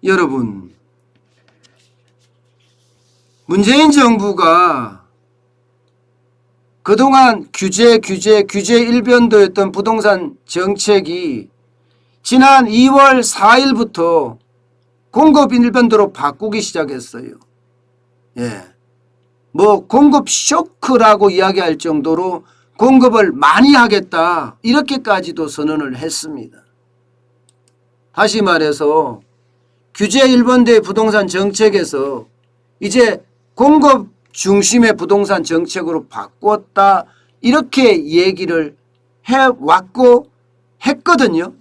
여러분, 문재인 정부가 그동안 규제 일변도였던 부동산 정책이 지난 2월 4일부터 공급 일변도로 바꾸기 시작했어요. 공급 쇼크라고 이야기할 정도로 공급을 많이 하겠다, 이렇게까지도 선언을 했습니다. 다시 말해서 규제 일변도의 부동산 정책에서 이제 공급 중심의 부동산 정책으로 바꿨다, 이렇게 얘기를 해왔고 했거든요.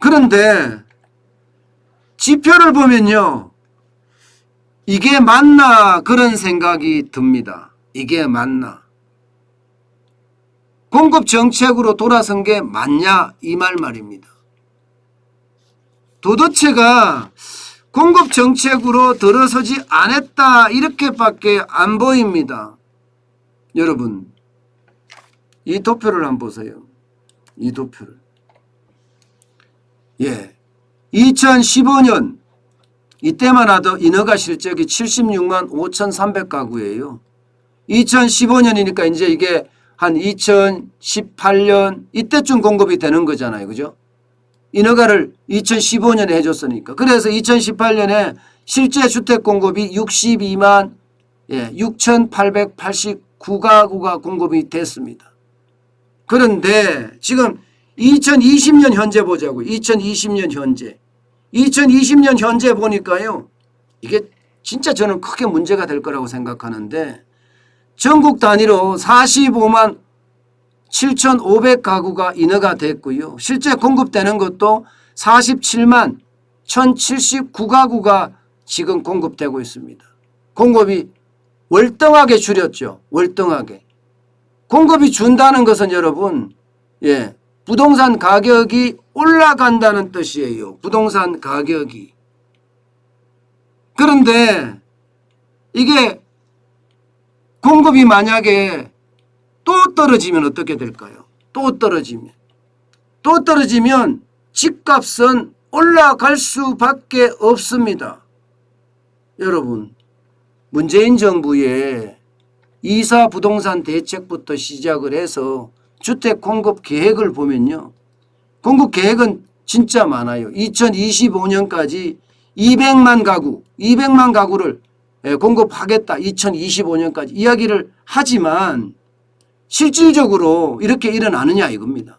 그런데 지표를 보면요, 이게 맞나 그런 생각이 듭니다. 이게 맞나? 공급 정책으로 돌아선 게 맞냐, 이 말입니다. 도대체가 공급 정책으로 들어서지 않았다, 이렇게밖에 안 보입니다. 여러분, 이 도표를 한번 보세요. 이 도표를. 2015년 이때만 하도 인허가 실적이 76만 5,300가구예요. 2015년이니까 이제 이게 한 2018년 이때쯤 공급이 되는 거잖아요. 그죠? 인허가를 2015년에 해줬으니까. 그래서 2018년에 실제 주택 공급이 62만 6,889가구가 공급이 됐습니다. 그런데 지금 2020년 현재 보자고요. 2020년 현재. 2020년 현재 보니까요, 이게 진짜 저는 크게 문제가 될 거라고 생각하는데, 전국 단위로 45만 7,500가구가 인허가 됐고요. 실제 공급되는 것도 47만 1,079가구가 지금 공급되고 있습니다. 공급이 월등하게 줄였죠. 월등하게. 공급이 준다는 것은 여러분, 부동산 가격이 올라간다는 뜻이에요. 부동산 가격이. 그런데 이게 공급이 만약에 또 떨어지면 어떻게 될까요? 또 떨어지면 집값은 올라갈 수밖에 없습니다. 여러분, 문재인 정부의 2사 부동산 대책부터 시작을 해서 주택 공급 계획을 보면요, 공급 계획은 진짜 많아요. 2025년까지 200만 가구를 공급하겠다, 2025년까지 이야기를 하지만 실질적으로 이렇게 일어나느냐 이겁니다.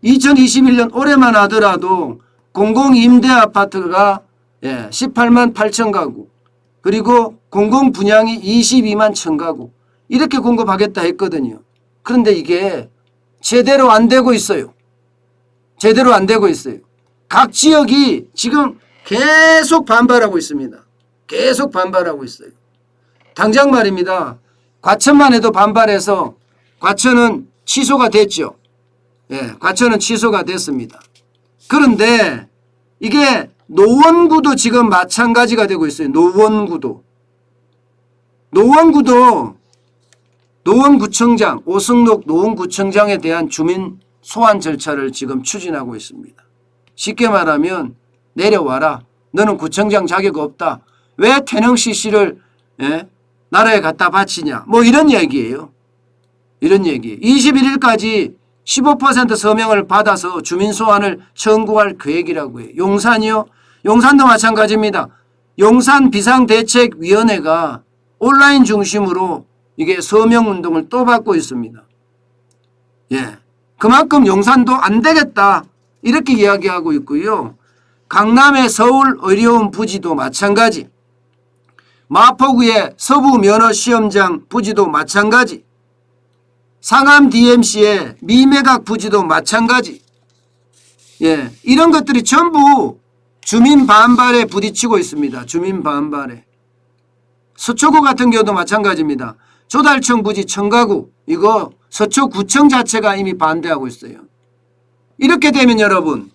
2021년 올해만 하더라도 공공임대아파트가 18만 8천 가구, 그리고 공공분양이 22만 1천 가구, 이렇게 공급하겠다 했거든요. 그런데 이게 제대로 안 되고 있어요. 제대로 안 되고 있어요. 각 지역이 지금 계속 반발하고 있습니다. 계속 반발하고 있어요. 당장 말입니다. 과천만 해도 반발해서 과천은 취소가 됐죠. 과천은 취소가 됐습니다. 그런데 이게 노원구도 지금 마찬가지가 되고 있어요. 노원구청장, 오승록 노원구청장에 대한 주민 소환 절차를 지금 추진하고 있습니다. 쉽게 말하면 내려와라. 너는 구청장 자격 없다. 왜 태릉 CC를 나라에 갖다 바치냐. 뭐 이런 얘기예요. 21일까지 15% 서명을 받아서 주민 소환을 청구할 계획이라고 해요. 용산이요? 용산도 마찬가지입니다. 용산 비상대책위원회가 온라인 중심으로 이게 서명운동을 또 받고 있습니다. 그만큼 용산도 안 되겠다, 이렇게 이야기하고 있고요. 강남의 서울의료원 부지도 마찬가지, 마포구의 서부면허시험장 부지도 마찬가지, 상암 DMC의 미매각 부지도 마찬가지. 이런 것들이 전부 주민 반발에 부딪히고 있습니다. 주민 반발에. 서초구 같은 경우도 마찬가지입니다. 조달청 부지 청가구, 이거 서초구청 자체가 이미 반대하고 있어요. 이렇게 되면 여러분,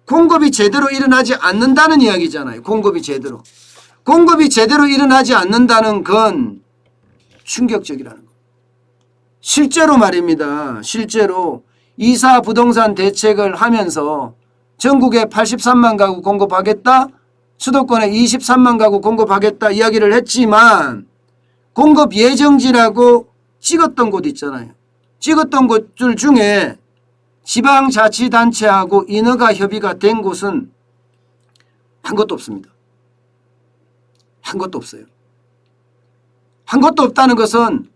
공급이 제대로 일어나지 않는다는 이야기잖아요. 공급이 제대로 일어나지 않는다는 건 충격적이라는 거. 실제로 말입니다. 실제로 2사 부동산 대책을 하면서 전국에 83만 가구 공급하겠다. 수도권에 23만 가구 공급하겠다 이야기를 했지만 공급 예정지라고 찍었던 곳 있잖아요. 찍었던 곳들 중에 지방자치단체하고 인허가 협의가 된 곳은 한 것도 없습니다. 한 것도 없어요. 한 것도 없다는 것은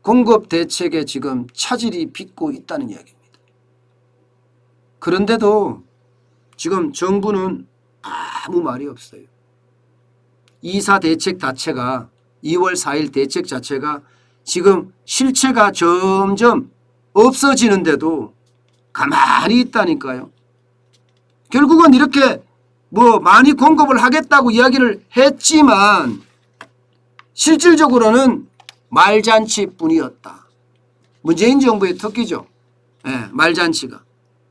공급 대책에 지금 차질이 빚고 있다는 이야기입니다. 그런데도 지금 정부는 아무 말이 없어요. 2사 대책 자체가 2월 4일 대책 자체가 지금 실체가 점점 없어지는데도 가만히 있다니까요. 결국은 이렇게 뭐 많이 공급을 하겠다고 이야기를 했지만 실질적으로는 말잔치뿐이었다. 문재인 정부의 특기죠. 말잔치가.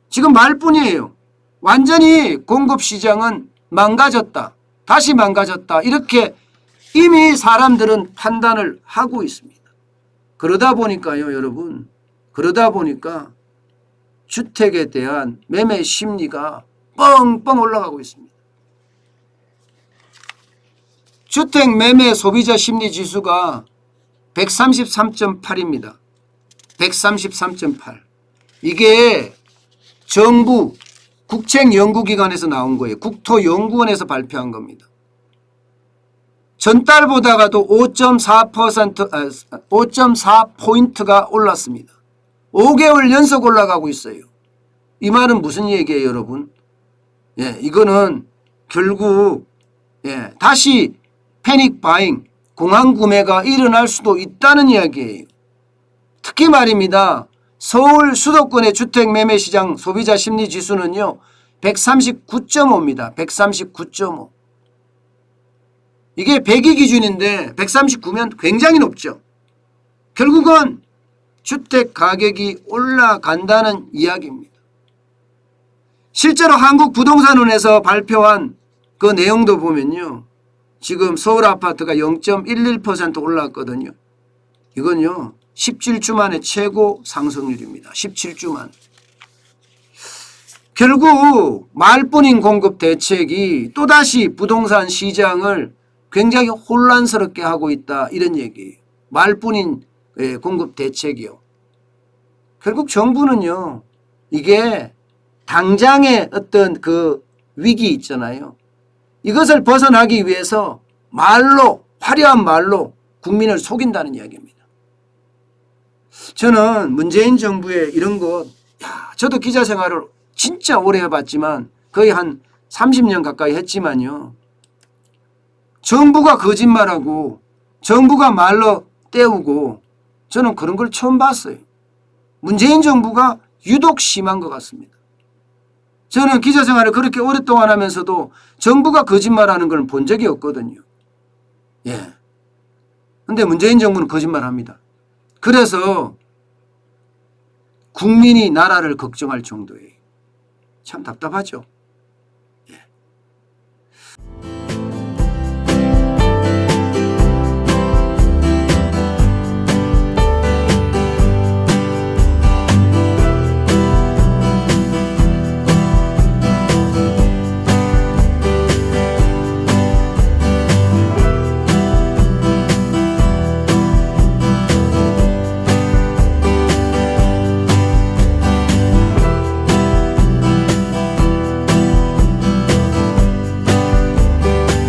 지금 말뿐이에요. 완전히 공급시장은 망가졌다. 다시 망가졌다. 이렇게 이미 사람들은 판단을 하고 있습니다. 그러다 보니까요, 여러분. 그러다 보니까 주택에 대한 매매 심리가 뻥뻥 올라가고 있습니다. 주택 매매 소비자 심리 지수가 133.8입니다. 133.8. 이게 정부 국책연구기관에서 나온 거예요. 국토연구원에서 발표한 겁니다. 전달보다가도 5.4포인트가 올랐습니다. 5개월 연속 올라가고 있어요. 이 말은 무슨 얘기예요, 여러분? 이거는 결국 다시 패닉 바잉, 공황 구매가 일어날 수도 있다는 이야기예요. 특히 말입니다. 서울 수도권의 주택 매매 시장 소비자 심리 지수는요. 139.5입니다. 139.5. 이게 100이 기준인데 139면 굉장히 높죠. 결국은 주택 가격이 올라간다는 이야기입니다. 실제로 한국부동산원에서 발표한 그 내용도 보면요. 지금 서울 아파트가 0.11% 올랐거든요. 이건요. 17주 만에 최고 상승률입니다. 17주 만에. 결국 말뿐인 공급 대책이 또다시 부동산 시장을 굉장히 혼란스럽게 하고 있다. 이런 얘기예요. 말뿐인 공급 대책이요. 결국 정부는요. 이게 당장의 어떤 그 위기 있잖아요. 이것을 벗어나기 위해서 말로 화려한 말로 국민을 속인다는 이야기입니다. 저는 문재인 정부의 이런 것 저도 기자 생활을 진짜 오래 해봤지만 거의 한 30년 가까이 했지만요. 정부가 거짓말하고 정부가 말로 때우고 저는 그런 걸 처음 봤어요. 문재인 정부가 유독 심한 것 같습니다. 저는 기자 생활을 그렇게 오랫동안 하면서도 정부가 거짓말하는 걸 본 적이 없거든요. 그런데 문재인 정부는 거짓말합니다. 그래서 국민이 나라를 걱정할 정도예요. 참 답답하죠.